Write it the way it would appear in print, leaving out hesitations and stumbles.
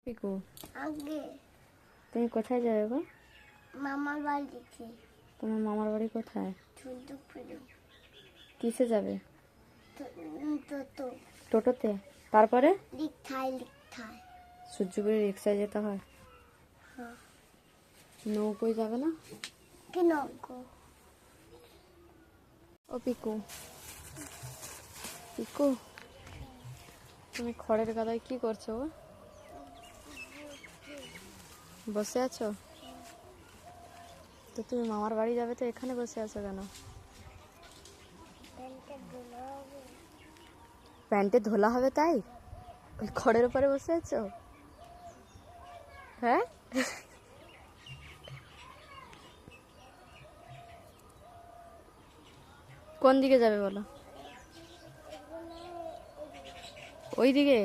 পিকু, আগে তুমি কোথায় যাবে গো? মামার বাড়িতে। তোমার মামার বাড়ি কোথায়? ঝুন্টুপুরে। কিসে যাবে? তো টোটোতে? তারপরে লিখায় সূর্যপুরে রিক্সায় যেতে হয়? হ্যাঁ। নৌকোয় যাবে না? কেন গো? ও পিকু, পিকু, তুমি খড়ের গাদায় কি করছো গো? বসে আছো? তো তুমি মামার বাড়ি যাবে তো এখানে বসে আছো কেন? প্যান্টে ধোলা হবে তাই ওই খড়ের উপরে বসে আছো? হ্যাঁ, কোন দিকে যাবে বলো? ওই দিকে?